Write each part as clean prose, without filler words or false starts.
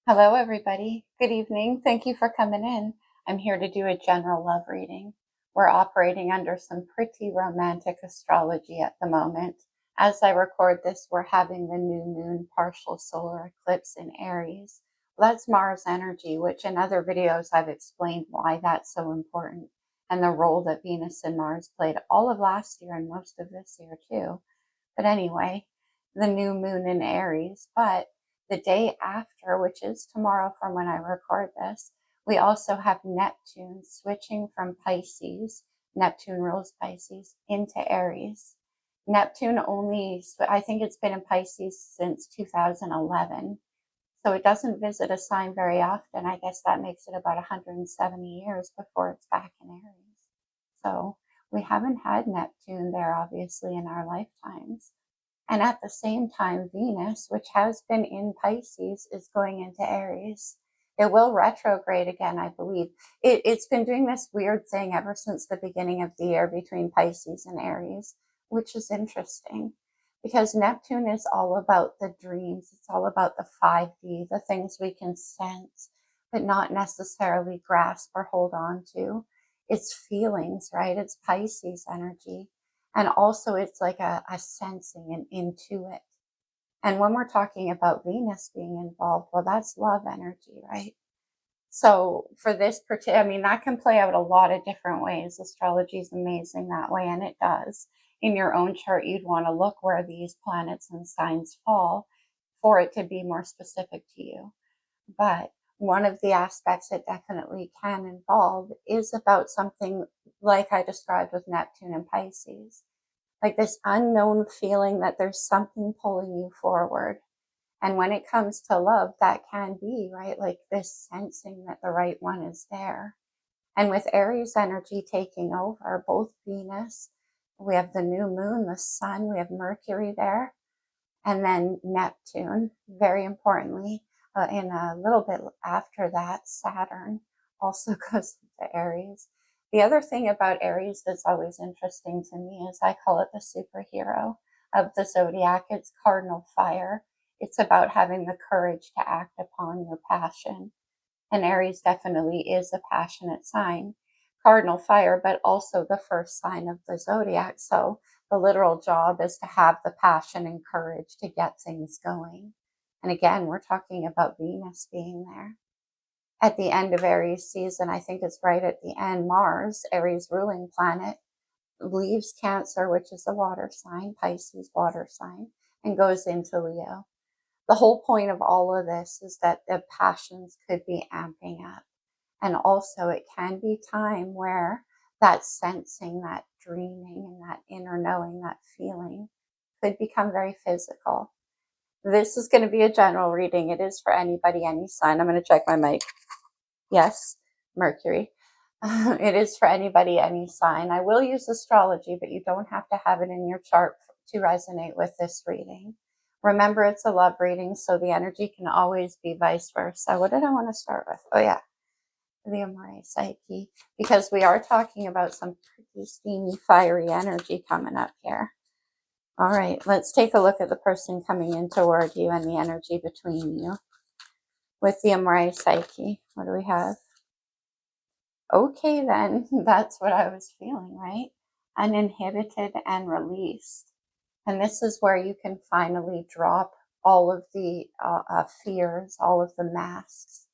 Hello, everybody. Good evening. Thank you for coming in. I'm here to do a general love reading. We're operating under some pretty romantic astrology at the moment. As I record this, we're having the new moon partial solar eclipse in Aries. Well, that's Mars energy, which in other videos I've explained why that's so important and the role that Venus and Mars played all of last year and most of this year, too. But anyway, the new moon in Aries. But the day after, which is tomorrow from when I record this, we also have Neptune switching from Pisces. Neptune rules Pisces into Aries. Neptune only, I think it's been in Pisces since 2011. So it doesn't visit a sign very often. I guess that makes it about 170 years before it's back in Aries. So we haven't had Neptune there, obviously, in our lifetimes. And at the same time, Venus, which has been in Pisces, is going into Aries. It will retrograde again, I believe. It's been doing this weird thing ever since the beginning of the year between Pisces and Aries, which is interesting because Neptune is all about the dreams. It's all about the 5D, the things we can sense, but not necessarily grasp or hold on to. It's feelings, right? It's Pisces energy. And also it's like a sensing and intuit. And when we're talking about Venus being involved, well, that's love energy, right? So for this particular, I mean, that can play out a lot of different ways. Astrology is amazing that way, and it does. In your own chart, you'd want to look where these planets and signs fall for it to be more specific to you. But one of the aspects it definitely can involve is about something like I described with Neptune and Pisces, like this unknown feeling that there's something pulling you forward. And when it comes to love, that can be, right? Like this sensing that the right one is there. And with Aries energy taking over, both Venus, we have the new moon, the sun, we have Mercury there, and then Neptune, very importantly, in a little bit after that, Saturn also goes into Aries. The other thing about Aries that's always interesting to me is I call it the superhero of the zodiac. It's cardinal fire. It's about having the courage to act upon your passion. And Aries definitely is a passionate sign, cardinal fire, but also the first sign of the zodiac. So the literal job is to have the passion and courage to get things going. And again, we're talking about Venus being there. At the end of Aries season, I think it's right at the end, Mars, Aries ruling planet, leaves Cancer, which is a water sign, Pisces water sign, and goes into Leo. The whole point of all of this is that the passions could be amping up. And also, it can be time where that sensing, that dreaming, and that inner knowing, that feeling could become very physical. This is going to be a general reading. It is for anybody, any sign. I'm going to check my mic. Yes, Mercury. It is for anybody, any sign. I will use astrology, but you don't have to have it in your chart to resonate with this reading. Remember, it's a love reading, so the energy can always be vice versa. What did I want to start with? Oh, yeah, the Amore Psyche, because we are talking about some pretty steamy, fiery energy coming up here. All right, let's take a look at the person coming in toward you and the energy between you. With the Amore Psyche, what do we have? Okay, then, that's what I was feeling, right? Uninhibited and released. And this is where you can finally drop all of the fears, all of the masks,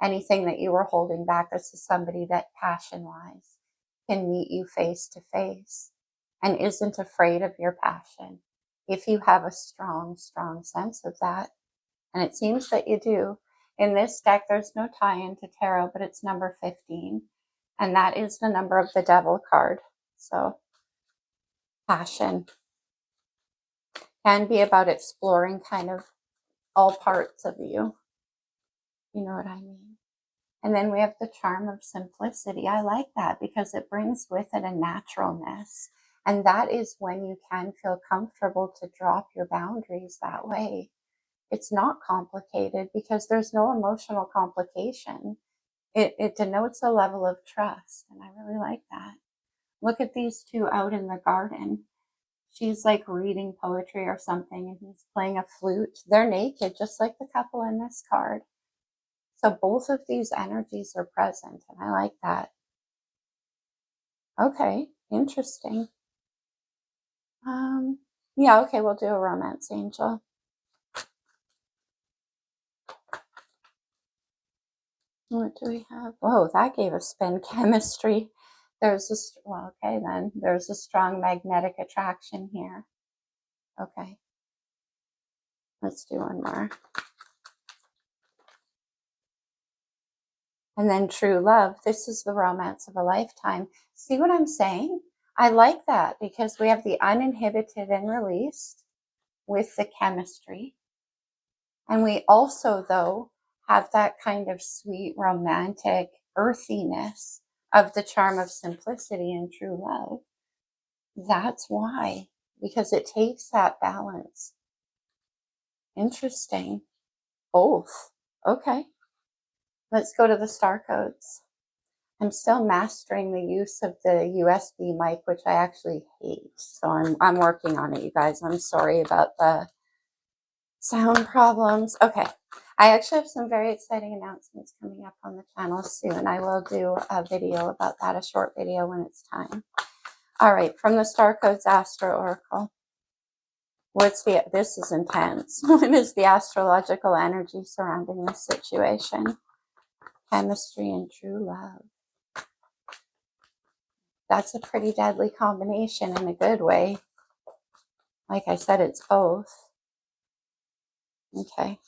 anything that you were holding back. This is somebody that passion-wise can meet you face to face and isn't afraid of your passion. If you have a strong, strong sense of that, and it seems that you do. In this deck, there's no tie-in to tarot, but it's number 15. And that is the number of the devil card. So passion can be about exploring kind of all parts of you. You know what I mean? And then we have the charm of simplicity. I like that because it brings with it a naturalness. And that is when you can feel comfortable to drop your boundaries that way. It's not complicated because there's no emotional complication. It denotes a level of trust, and I really like that. Look at these two out in the garden. She's like reading poetry or something, and he's playing a flute. They're naked, just like the couple in this card. So both of these energies are present, and I like that. Okay, interesting. Yeah, okay, we'll do a romance angel. What do we have? Whoa, that gave a spin. Chemistry. There's a, well, okay then. There's a strong magnetic attraction here. Okay. Let's do one more. And then true love. This is the romance of a lifetime. See what I'm saying? I like that because we have the uninhibited and released with the chemistry. And we also, though, have that kind of sweet, romantic earthiness of the charm of simplicity and true love. That's why, because it takes that balance. Interesting. Both. Okay. Let's go to the star codes. I'm still mastering the use of the USB mic, which I actually hate. So I'm working on it, you guys. I'm sorry about the sound problems. Okay. I actually have some very exciting announcements coming up on the channel soon. I will do a video about that, a short video when it's time. All right, from the Star Codes Astro Oracle. This is intense. What is the astrological energy surrounding this situation? Chemistry and true love. That's a pretty deadly combination in a good way. Like I said, it's both. Okay.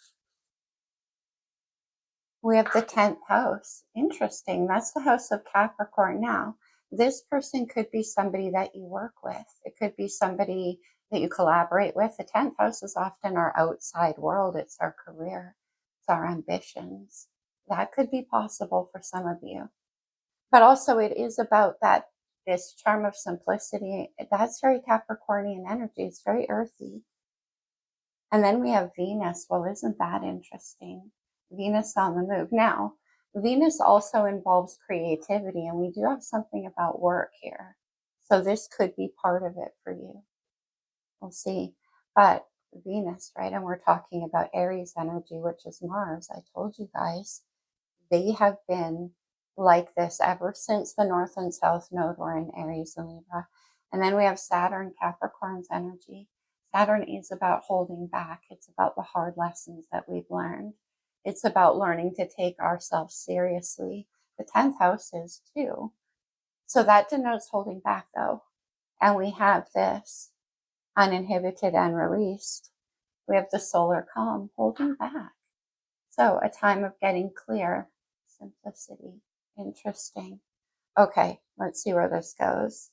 We have the 10th house. Interesting. That's the house of Capricorn now. This person could be somebody that you work with. It could be somebody that you collaborate with. The 10th house is often our outside world. It's our career. It's our ambitions. That could be possible for some of you. But also it is about this charm of simplicity. That's very Capricornian energy. It's very earthy. And then we have Venus. Well, isn't that interesting? Venus on the move. Now, Venus also involves creativity, and we do have something about work here. So this could be part of it for you. We'll see. But Venus, right? And we're talking about Aries energy, which is Mars. I told you guys, they have been like this ever since the North and South Node were in Aries and Libra. And then we have Saturn, Capricorn's energy. Saturn is about holding back. It's about the hard lessons that we've learned. It's about learning to take ourselves seriously. The 10th house is too. So that denotes holding back though. And we have this uninhibited and released. We have the solar calm, holding back. So a time of getting clear, simplicity. Interesting. Okay, let's see where this goes.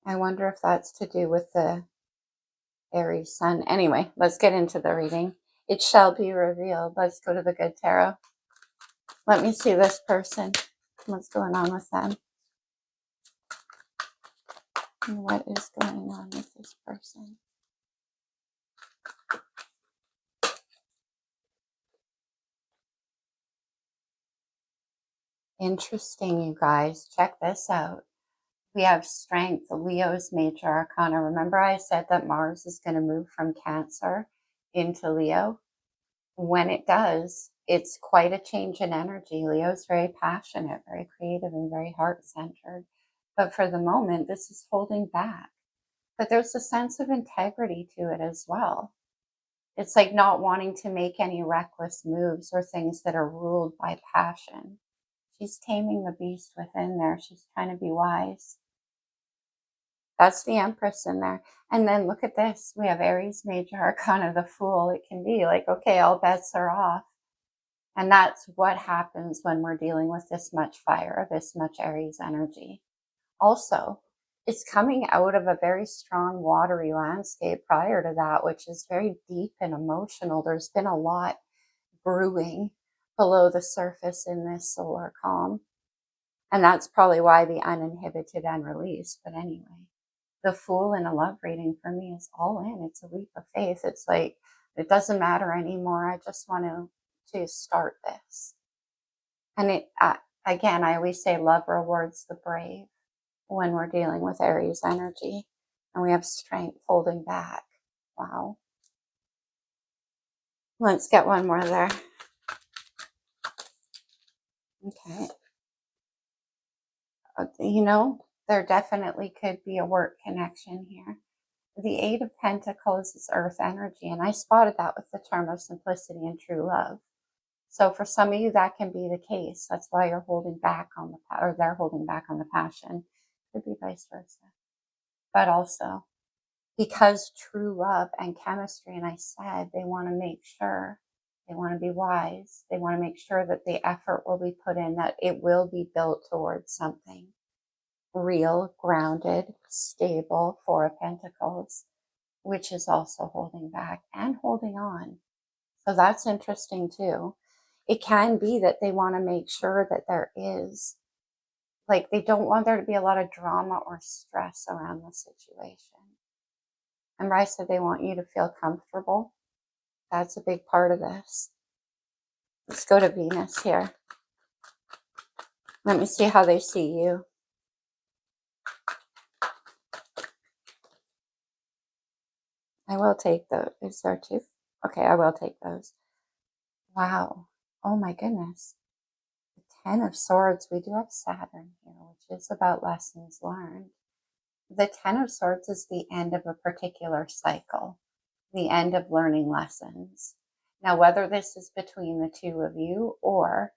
I wonder if that's to do with the Aries sun. Anyway, let's get into the reading. It shall be revealed. Let's go to the good tarot. Let me see this person. What's going on with them? And what is going on with this person? Interesting, you guys. Check this out. We have strength, Leo's major arcana. Remember I said that Mars is going to move from Cancer into Leo? When it does, it's quite a change in energy. Leo's very passionate, very creative, and very heart-centered. But for the moment, this is holding back. But there's a sense of integrity to it as well. It's like not wanting to make any reckless moves or things that are ruled by passion. She's taming the beast within there. She's trying to be wise. That's the Empress in there. And then look at this. We have Aries major arcana, the Fool. It can be like, okay, all bets are off. And that's what happens when we're dealing with this much fire, this much Aries energy. Also, it's coming out of a very strong watery landscape prior to that, which is very deep and emotional. There's been a lot brewing below the surface in this solar calm. And that's probably why the uninhibited and released. But anyway, the Fool in a love reading for me is all in. It's a leap of faith. It's like, it doesn't matter anymore. I just want to start this. And again, I always say love rewards the brave when we're dealing with Aries energy. And we have strength holding back. Wow. Let's get one more there. Okay. You know, there definitely could be a work connection here. The Eight of Pentacles is earth energy, and I spotted that with the term of simplicity and true love. So for some of you, that can be the case. That's why you're holding back on the, or they're holding back on the passion. Could be vice versa. But also, because true love and chemistry, and I said they want to make sure, they want to be wise, they want to make sure that the effort will be put in, that it will be built towards something real, grounded, stable. Four of Pentacles, which is also holding back and holding on. So that's interesting too. It can be that they want to make sure that there is, like, they don't want there to be a lot of drama or stress around the situation. Remember, I said they want you to feel comfortable. That's a big part of this. Let's go to Venus here. Let me see how they see you. I will take those. Is there two? Okay, I will take those. Wow. Oh my goodness. The Ten of Swords. We do have Saturn here, which is about lessons learned. The Ten of Swords is the end of a particular cycle, the end of learning lessons. Now, whether this is between the two of you or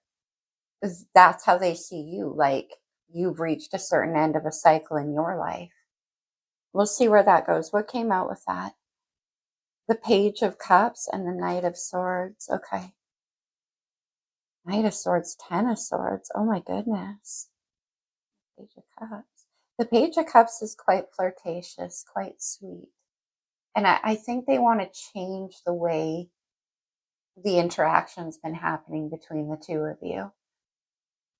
that's how they see you, like you've reached a certain end of a cycle in your life. We'll see where that goes. What came out with that? The Page of Cups and the Knight of Swords. Okay. Knight of Swords, Ten of Swords. Oh my goodness. Page of Cups. The Page of Cups is quite flirtatious, quite sweet. And I think they want to change the way the interaction's been happening between the two of you.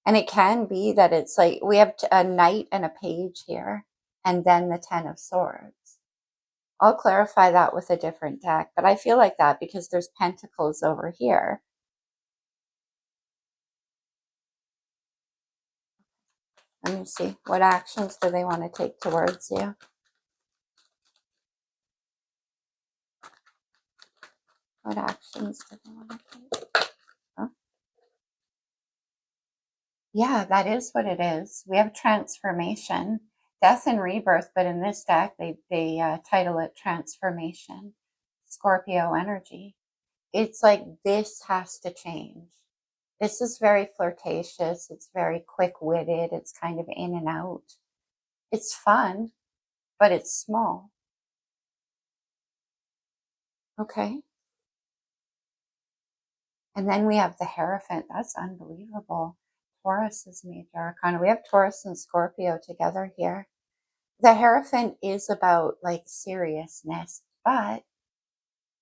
And it can be that it's like we have a knight and a page here, and then the Ten of Swords. I'll clarify that with a different deck, but I feel like that because there's pentacles over here. Let me see. What actions do they want to take towards you? What actions do they want to take? Huh? Yeah, that is what it is. We have transformation, death and rebirth, but in this deck, they title it transformation, Scorpio energy. It's like this has to change. This is very flirtatious. It's very quick-witted. It's kind of in and out. It's fun, but it's small. Okay. And then we have the Hierophant. That's unbelievable. Taurus is major arcana. We have Taurus and Scorpio together here. The Hierophant is about like seriousness, but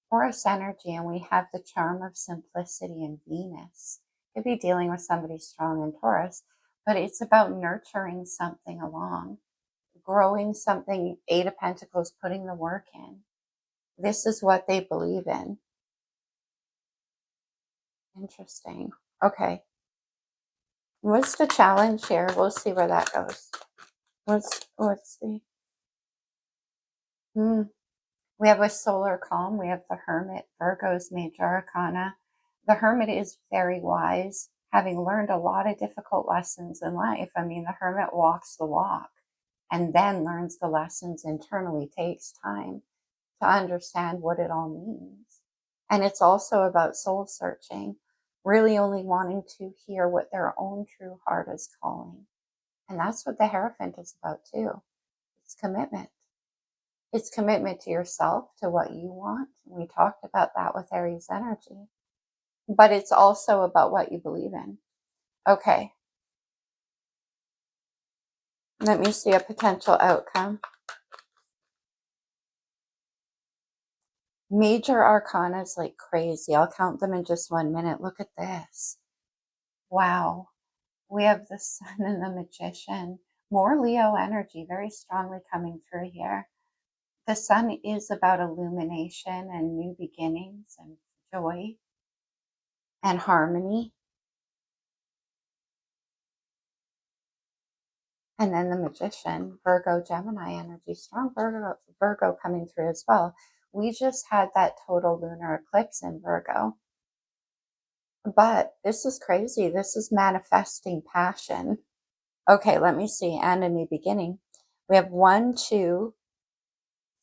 Taurus energy, and we have the charm of simplicity in Venus. Could be dealing with somebody strong in Taurus, but it's about nurturing something along, growing something. Eight of Pentacles, putting the work in. This is what they believe in. Interesting. Okay. What's the challenge here? We'll see where that goes. What's the we have a solar calm. We have the Hermit, Virgo's major arcana. The Hermit is very wise, having learned a lot of difficult lessons in life. I mean, the Hermit walks the walk and then learns the lessons internally, takes time to understand what it all means. And it's also about soul searching, really only wanting to hear what their own true heart is calling. And that's what the Hierophant is about too. It's commitment. It's commitment to yourself, to what you want. We talked about that with Aries energy. But it's also about what you believe in. Okay. Let me see a potential outcome. Major arcana is like crazy. I'll count them in just 1 minute. Look at this. Wow. We have the Sun and the Magician. More Leo energy, very strongly coming through here. The Sun is about illumination and new beginnings and joy and harmony. And then the Magician, Virgo, Gemini energy, strong Virgo coming through as well. We just had that total lunar eclipse in Virgo. But this is crazy. This is manifesting passion. Okay, let me see. And a new beginning. We have 1, 2,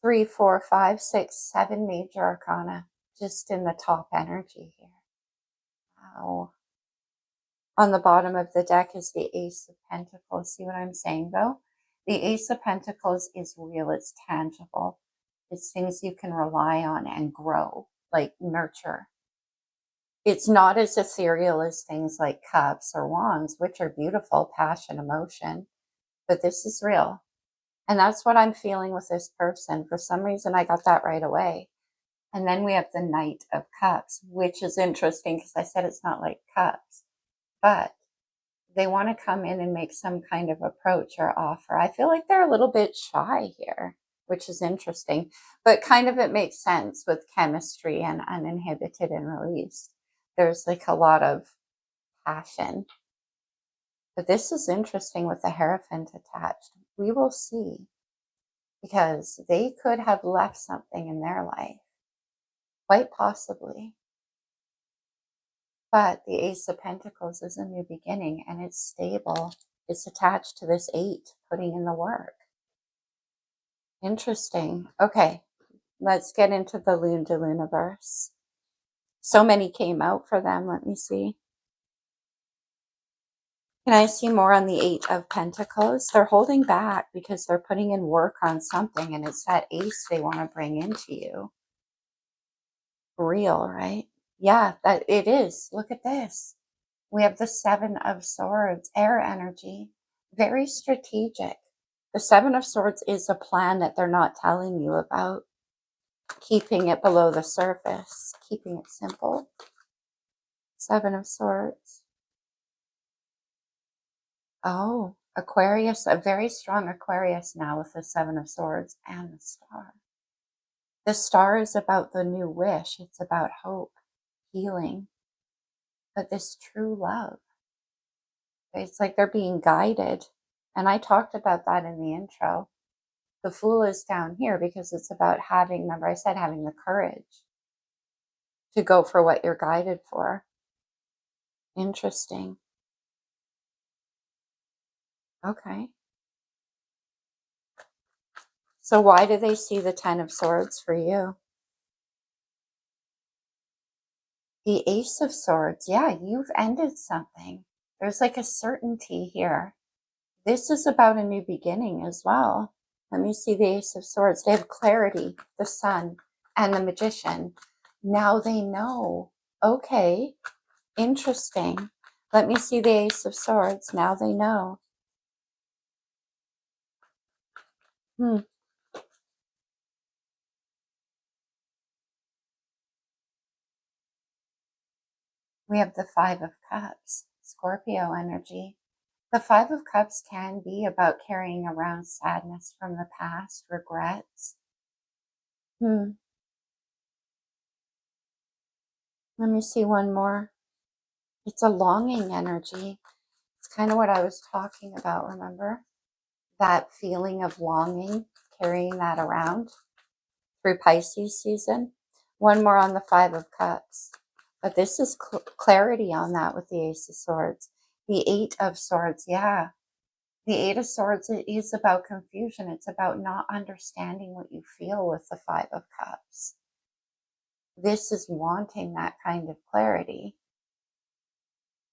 3, 4, 5, 6, 7 major arcana just in the top energy here. Wow. On the bottom of the deck is the Ace of Pentacles. See what I'm saying though? The Ace of Pentacles is real. It's tangible. It's things you can rely on and grow, like nurture. It's not as ethereal as things like cups or wands, which are beautiful, passion, emotion, but this is real. And that's what I'm feeling with this person. For some reason, I got that right away. And then we have the Knight of Cups, which is interesting because I said it's not like cups, but they want to come in and make some kind of approach or offer. I feel like they're a little bit shy here, which is interesting, but kind of it makes sense with chemistry and uninhibited and released. There's like a lot of passion. But this is interesting with the Hierophant attached. We will see, because they could have left something in their life, quite possibly. But the Ace of Pentacles is a new beginning and it's stable. It's attached to this 8, putting in the work. Interesting. Okay, let's get into the Lune de Luniverse. So many came out for them. Let me see. Can I see more on the 8 of Pentacles? They're holding back because they're putting in work on something, and it's that ace they want to bring into you. Real, right? Yeah, that it is. Look at this. We have the 7 of Swords, air energy, very strategic. The 7 of Swords is a plan that they're not telling you about, keeping it below the surface, keeping it simple. 7 of Swords. Oh, Aquarius, a very strong Aquarius now with the 7 of Swords and the Star. The Star is about the new wish. It's about hope, healing, but this true love. It's like they're being guided. And I talked about that in the intro. The Fool is down here because it's about having, remember I said having the courage to go for what you're guided for. Interesting. Okay. So why do they see the 10 of Swords for you? The Ace of Swords. Yeah, you've ended something. There's like a certainty here. This is about a new beginning as well. Let me see the Ace of Swords. They have clarity, the Sun, and the Magician. Now they know. Okay, interesting. Let me see the Ace of Swords. Now they know. We have the 5 of Cups, Scorpio energy. The 5 of Cups can be about carrying around sadness from the past, regrets. Let me see one more. It's a longing energy. It's kind of what I was talking about, remember? That feeling of longing, carrying that around through Pisces season. One more on the 5 of Cups. But this is clarity on that with the Ace of Swords. The 8 of Swords, yeah. The 8 of Swords is about confusion. It's about not understanding what you feel with the 5 of Cups. This is wanting that kind of clarity.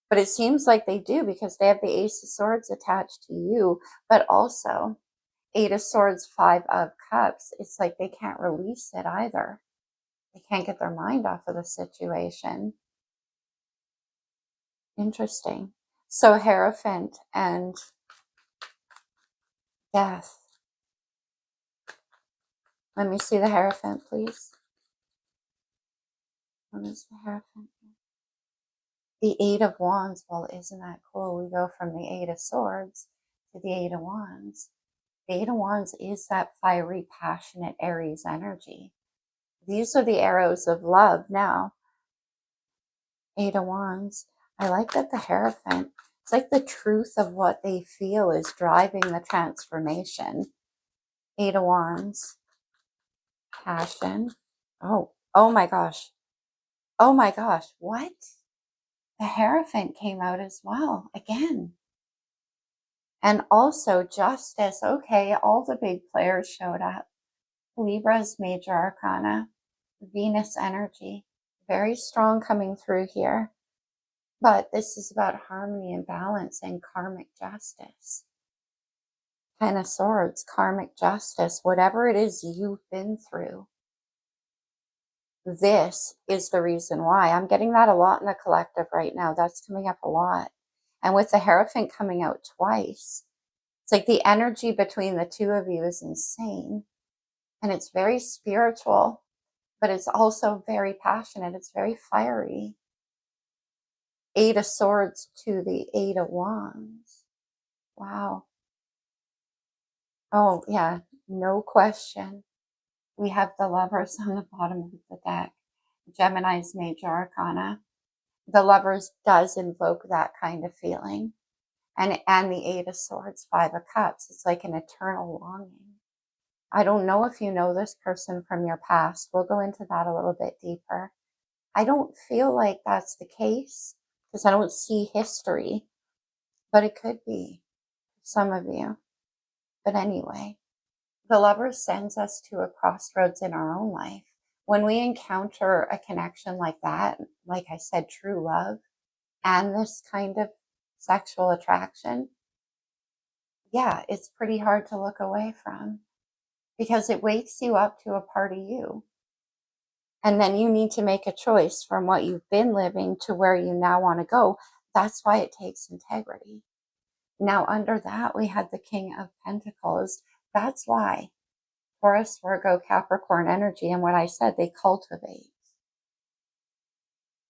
But it seems like they do because they have the Ace of Swords attached to you, but also 8 of Swords, 5 of Cups. It's like they can't release it either. They can't get their mind off of the situation. Interesting. So Hierophant and Death. Let me see the Hierophant, please. What is the Hierophant? The 8 of Wands. Well, isn't that cool? We go from the 8 of Swords to the 8 of Wands. The 8 of Wands is that fiery, passionate Aries energy. These are the arrows of love now. 8 of Wands. I like that the Hierophant, it's like the truth of what they feel is driving the transformation. 8 of Wands. Passion. Oh my gosh. Oh my gosh. What? The Hierophant came out as well, again. And also Justice. Okay, all the big players showed up. Libra's major arcana, Venus energy, very strong coming through here. But this is about harmony and balance and karmic justice. Ten of Swords, karmic justice, whatever it is you've been through. This is the reason why. I'm getting that a lot in the collective right now. That's coming up a lot. And with the Hierophant coming out twice, it's like the energy between the two of you is insane. And it's very spiritual, but it's also very passionate. It's very fiery. Eight of Swords to the Eight of Wands. Wow. Oh, yeah, no question. We have the Lovers on the bottom of the deck. Gemini's major arcana. The Lovers does invoke that kind of feeling. And the Eight of Swords, Five of Cups. It's like an eternal longing. I don't know if you know this person from your past. We'll go into that a little bit deeper. I don't feel like that's the case because I don't see history, but it could be some of you. But anyway, the Lover sends us to a crossroads in our own life. When we encounter a connection like that, like I said, true love, and this kind of sexual attraction, yeah, it's pretty hard to look away from because it wakes you up to a part of you. And then you need to make a choice from what you've been living to where you now want to go. That's why it takes integrity. Now, under that, we had the King of Pentacles. That's why Taurus, Virgo, Capricorn energy, and what I said, they cultivate.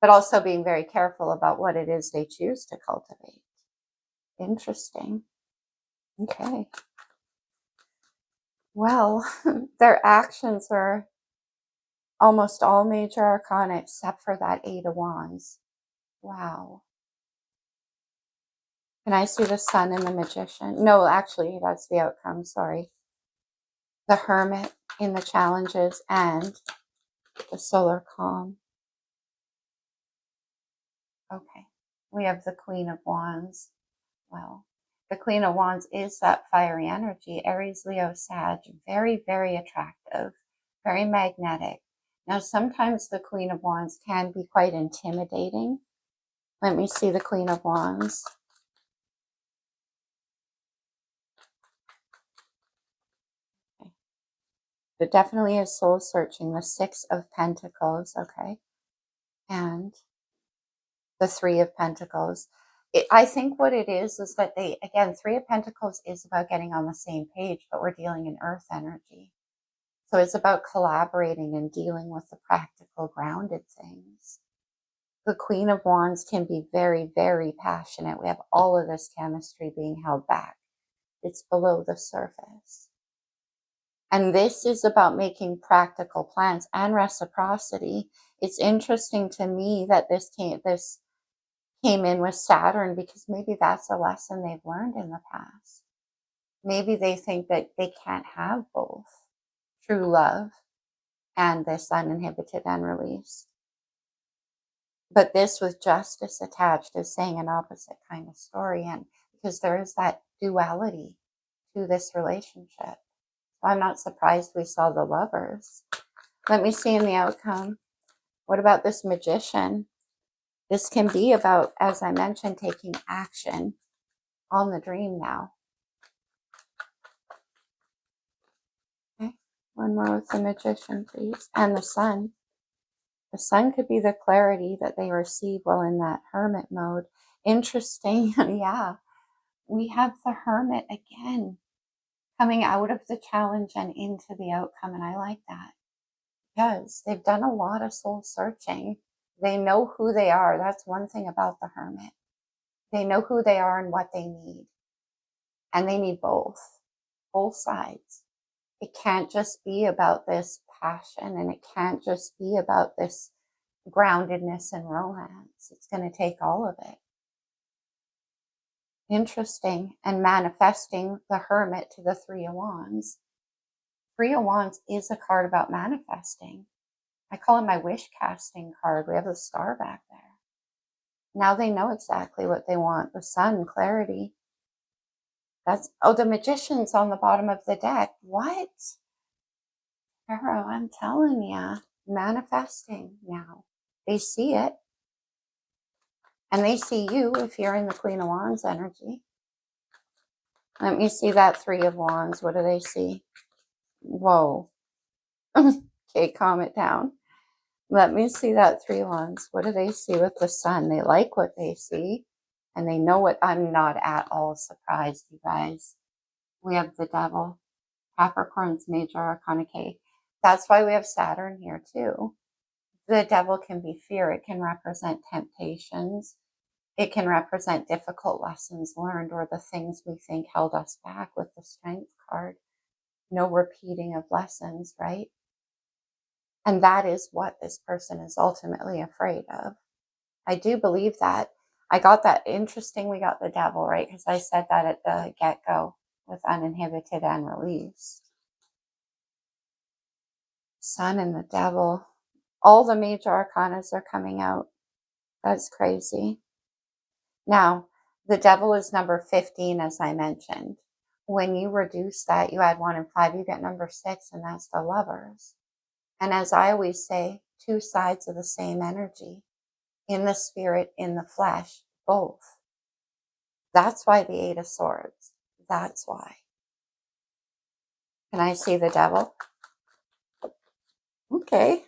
But also being very careful about what it is they choose to cultivate. Interesting. Okay. Well, their actions are almost all major arcana except for that Eight of Wands. Wow. Can I see the Sun and the Magician? No, actually, that's the outcome. Sorry. The Hermit in the challenges and the solar calm. Okay. We have the Queen of Wands. Well, the Queen of Wands is that fiery energy. Aries, Leo, Sag. Very, very attractive. Very magnetic. Now, sometimes the Queen of Wands can be quite intimidating. Let me see the Queen of Wands. Okay. It definitely is soul searching. The Six of Pentacles. Okay. And the Three of Pentacles. I think what it is that they, again, Three of Pentacles is about getting on the same page, but we're dealing in earth energy. So it's about collaborating and dealing with the practical, grounded things. The Queen of Wands can be very, very passionate. We have all of this chemistry being held back. It's below the surface. And this is about making practical plans and reciprocity. It's interesting to me that this came in with Saturn because maybe that's a lesson they've learned in the past. Maybe they think that they can't have both true love and this uninhibited and released. But this with justice attached is saying an opposite kind of story, and because there is that duality to this relationship. So I'm not surprised we saw the Lovers. Let me see in the outcome. What about this Magician? This can be about, as I mentioned, taking action on the dream now. Okay, one more with the Magician, please. And the Sun. The Sun could be the clarity that they receive while in that hermit mode. Interesting. Yeah, we have the Hermit again coming out of the challenge and into the outcome. And I like that because they've done a lot of soul searching. They know who they are. That's one thing about the Hermit. They know who they are and what they need. And they need both sides. It can't just be about this passion, and it can't just be about this groundedness and romance. It's going to take all of it. Interesting. And manifesting the Hermit to the Three of Wands. Three of Wands is a card about manifesting. I call it my wish casting card. We have the star back there. Now they know exactly what they want. The sun, clarity. That's, oh, the magician's on the bottom of the deck. What? Tarot, I'm telling ya, manifesting now. They see it. And they see you if you're in the Queen of Wands energy. Let me see that Three of Wands. What do they see? Whoa. Okay, calm it down. Let me see that Three of Wands. What do they see with the sun? They like what they see. And they know what. I'm not at all surprised, you guys. We have the Devil. Capricorn's major arcana K. That's why we have Saturn here too. The Devil can be fear. It can represent temptations. It can represent difficult lessons learned or the things we think held us back with the Strength card. No repeating of lessons, right? And that is what this person is ultimately afraid of. I do believe that. I got that interesting. We got the Devil, right? Because I said that at the get-go with uninhibited and released. Sun and the Devil. All the major arcanas are coming out. That's crazy. Now, the Devil is number 15, as I mentioned. When you reduce that, you add 1 and 5, you get number 6, and that's the Lovers. And as I always say, two sides of the same energy. In the spirit, in the flesh, both. That's why the Eight of Swords. That's why. Can I see the Devil? Okay.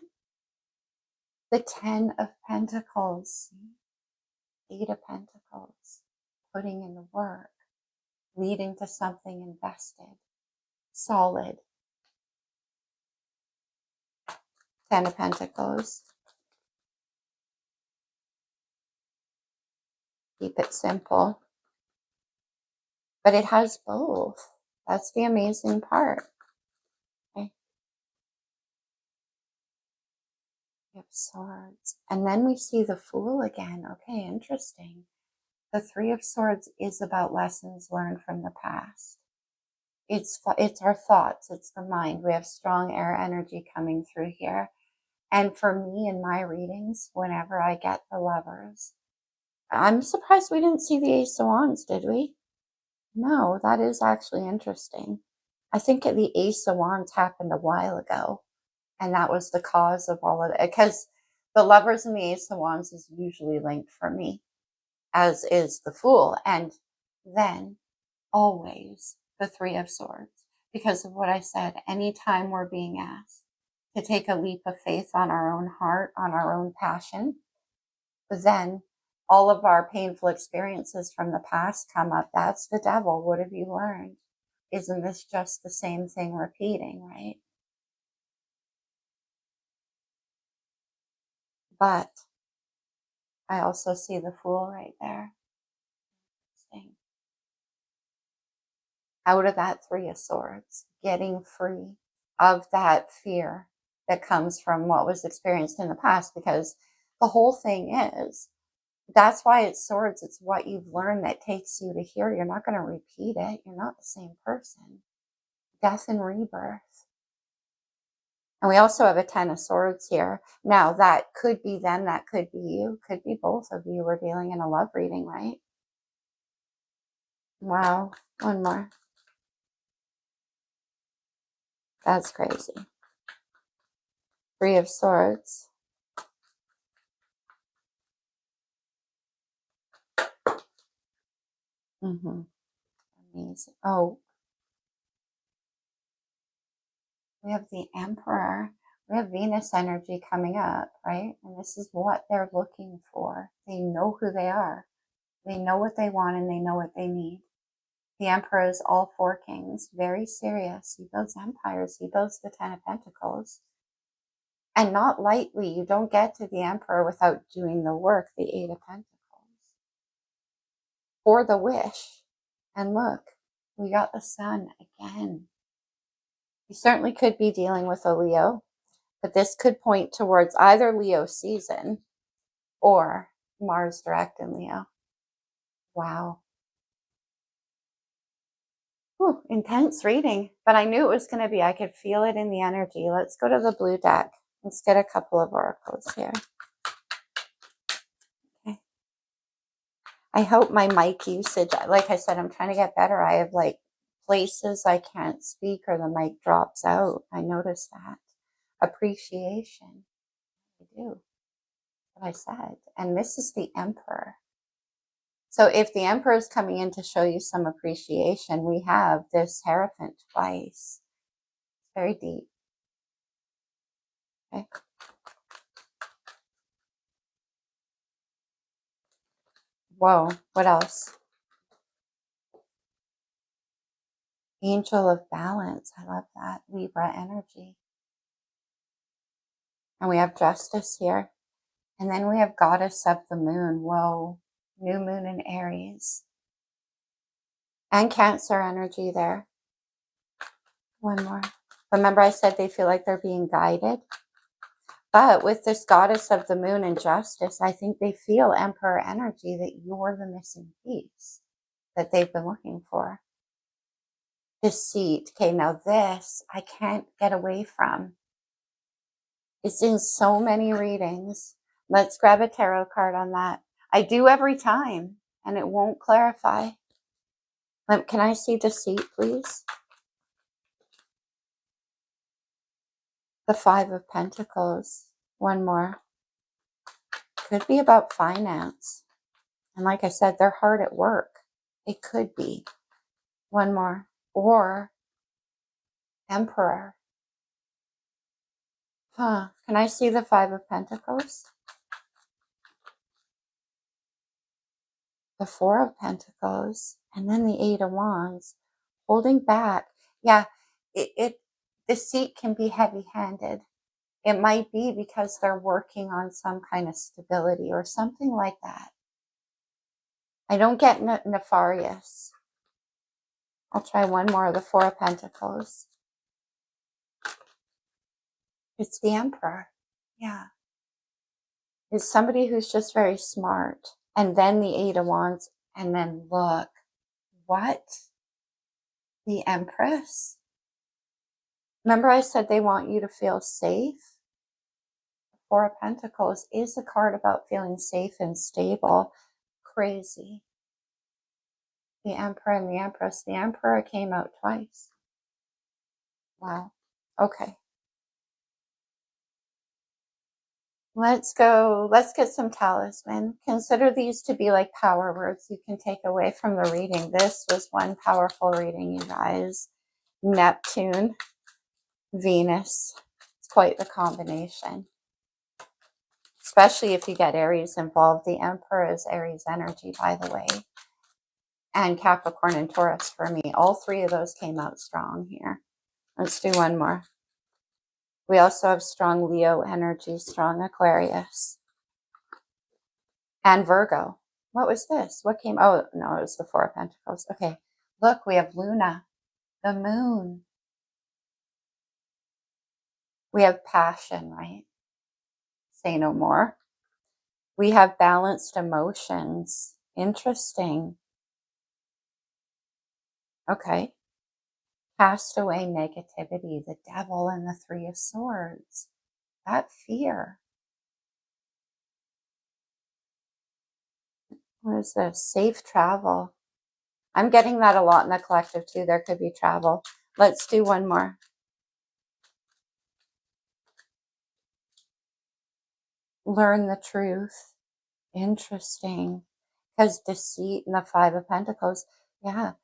The 10 of Pentacles. 8 of Pentacles. Putting in the work. Leading to something invested. Solid. 10 of Pentacles. Keep it simple. But it has both. That's the amazing part. Okay. We have Swords. And then we see the Fool again. Okay, interesting. The Three of Swords is about lessons learned from the past. It's our thoughts. It's the mind. We have strong air energy coming through here. And for me in my readings, whenever I get the Lovers, I'm surprised we didn't see the Ace of Wands, did we? No, that is actually interesting. I think the Ace of Wands happened a while ago, and that was the cause of all of it. Because the Lovers and the Ace of Wands is usually linked for me, as is the Fool. And then always the Three of Swords. Because of what I said, anytime we're being asked to take a leap of faith on our own heart, on our own passion, then all of our painful experiences from the past come up. That's the Devil. What have you learned? Isn't this just the same thing repeating, right? But I also see the Fool right there. Out of that Three of Swords, getting free of that fear that comes from what was experienced in the past, because the whole thing is, that's why it's swords. It's what you've learned that takes you to here. You're not going to repeat it. You're not the same person. Death and rebirth. And we also have a 10 of Swords here. Now, that could be them. That could be you. Could be both of you. We're dealing in a love reading, right? Wow. One more. That's crazy. Three of Swords. Amazing. Oh, we have the Emperor. We have Venus energy coming up, right? And this is what they're looking for. They know who they are. They know what they want and they know what they need. The Emperor is all four kings, very serious. He builds empires. He builds the 10 of Pentacles. And not lightly. You don't get to the Emperor without doing the work, the 8 of Pentacles. For the wish. And look, we got the Sun again. You certainly could be dealing with a Leo, but this could point towards either Leo season or Mars direct in Leo. Wow. Ooh, intense reading, but I knew it was going to be. I could feel it in the energy. Let's go to the blue deck. Let's get a couple of oracles here. Okay. I hope my mic usage, like I said, I'm trying to get better. I have like places I can't speak or the mic drops out. I noticed that. Appreciation. I do. What I said. And this is the Emperor. So if the Emperor is coming in to show you some appreciation, we have this Hierophant twice. Very deep. Okay. Whoa. What else? Angel of Balance. I love that. Libra energy. And we have Justice here. And then we have Goddess of the Moon. Whoa. New Moon in Aries. And Cancer energy there. One more. Remember I said they feel like they're being guided? But with this Goddess of the Moon and Justice, I think they feel Emperor energy, that you're the missing piece that they've been looking for. Deceit. Okay, now this I can't get away from. It's in so many readings. Let's grab a tarot card on that. I do every time, and it won't clarify. Can I see deceit, please? The Five of Pentacles. One more. Could be about finance. And like I said, they're hard at work. It could be. One more. Or Emperor. Huh. Can I see the Five of Pentacles? The Four of Pentacles. And then the Eight of Wands. Holding back. Yeah, deceit can be heavy-handed. It might be because they're working on some kind of stability or something like that. I don't get nefarious. I'll try one more of the Four of Pentacles. It's the Emperor. Yeah. It's somebody who's just very smart. And then the Eight of Wands. And then look. What? The Empress? Remember I said they want you to feel safe? Four of Pentacles is a card about feeling safe and stable. Crazy. The Emperor and the Empress. The Emperor came out twice. Wow. Okay. Let's get some talisman. Consider these to be like power words you can take away from the reading. This was one powerful reading, you guys. Neptune, Venus. It's quite the combination. Especially if you get Aries involved. The Emperor is Aries energy, by the way. And Capricorn and Taurus for me. All three of those came out strong here. Let's do one more. We also have strong Leo energy, strong Aquarius. And Virgo. What was this? What came? Oh, no, it was the Four of Pentacles. Okay. Look, we have Luna, the moon. We have passion, right? Say no more. We have balanced emotions. Interesting. Okay. Cast away negativity, the devil and the Three of Swords. That fear. What is this? Safe travel. I'm getting that a lot in the collective too. There could be travel. Let's do one more. Learn the truth. Interesting. Because deceit and the Five of Pentacles, yeah,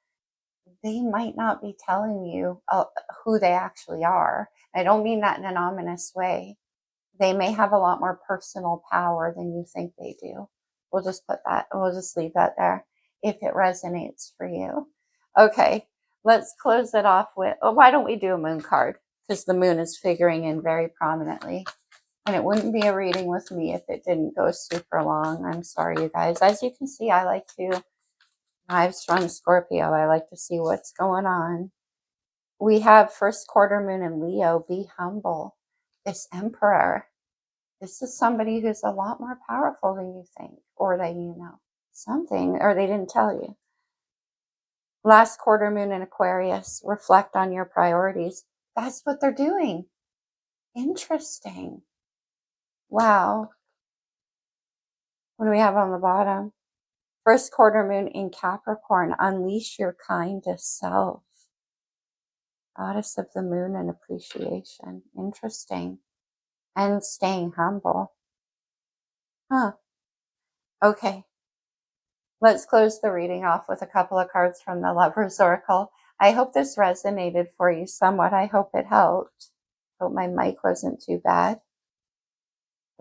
they might not be telling you who they actually are. I don't mean that in an ominous way. They may have a lot more personal power than you think they do. We'll just leave that there if it resonates for you. Okay, let's close it off with, why don't we do a moon card? Because the moon is figuring in very prominently. And it wouldn't be a reading with me if it didn't go super long. I'm sorry, you guys. As you can see, I have strong Scorpio. I like to see what's going on. We have first quarter moon in Leo. Be humble. This Emperor. This is somebody who's a lot more powerful than you think, or that you know. Something, or they didn't tell you. Last quarter moon in Aquarius. Reflect on your priorities. That's what they're doing. Interesting. Wow. What do we have on the bottom? First quarter moon in Capricorn. Unleash your kindest self. Goddess of the moon and appreciation. Interesting. And staying humble. Huh. Okay. Let's close the reading off with a couple of cards from the Lover's Oracle. I hope this resonated for you somewhat. I hope it helped. Hope my mic wasn't too bad.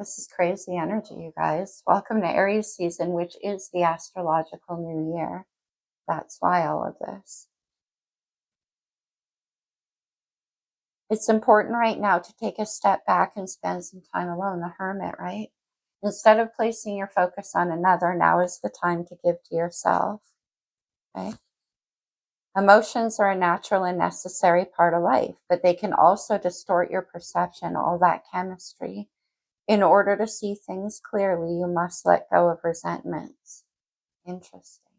This is crazy energy, you guys. Welcome to Aries season, which is the astrological new year. That's why all of this. It's important right now to take a step back and spend some time alone, the hermit, right? Instead of placing your focus on another, now is the time to give to yourself, okay? Emotions are a natural and necessary part of life, but they can also distort your perception, all that chemistry. In order to see things clearly, you must let go of resentments. Interesting.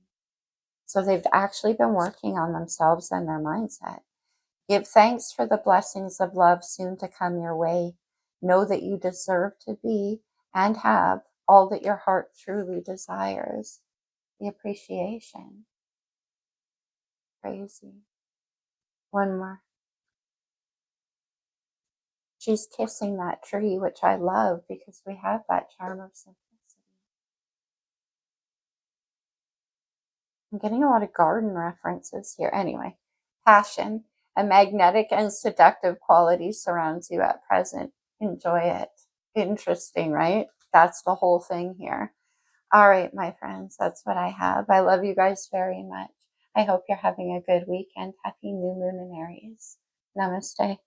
So they've actually been working on themselves and their mindset. Give thanks for the blessings of love soon to come your way. Know that you deserve to be and have all that your heart truly desires. The appreciation. Crazy. One more. She's kissing that tree, which I love because we have that charm of simplicity. I'm getting a lot of garden references here. Anyway, passion. A magnetic and seductive quality surrounds you at present. Enjoy it. Interesting, right? That's the whole thing here. All right, my friends, that's what I have. I love you guys very much. I hope you're having a good weekend. Happy new moon in Aries. Namaste.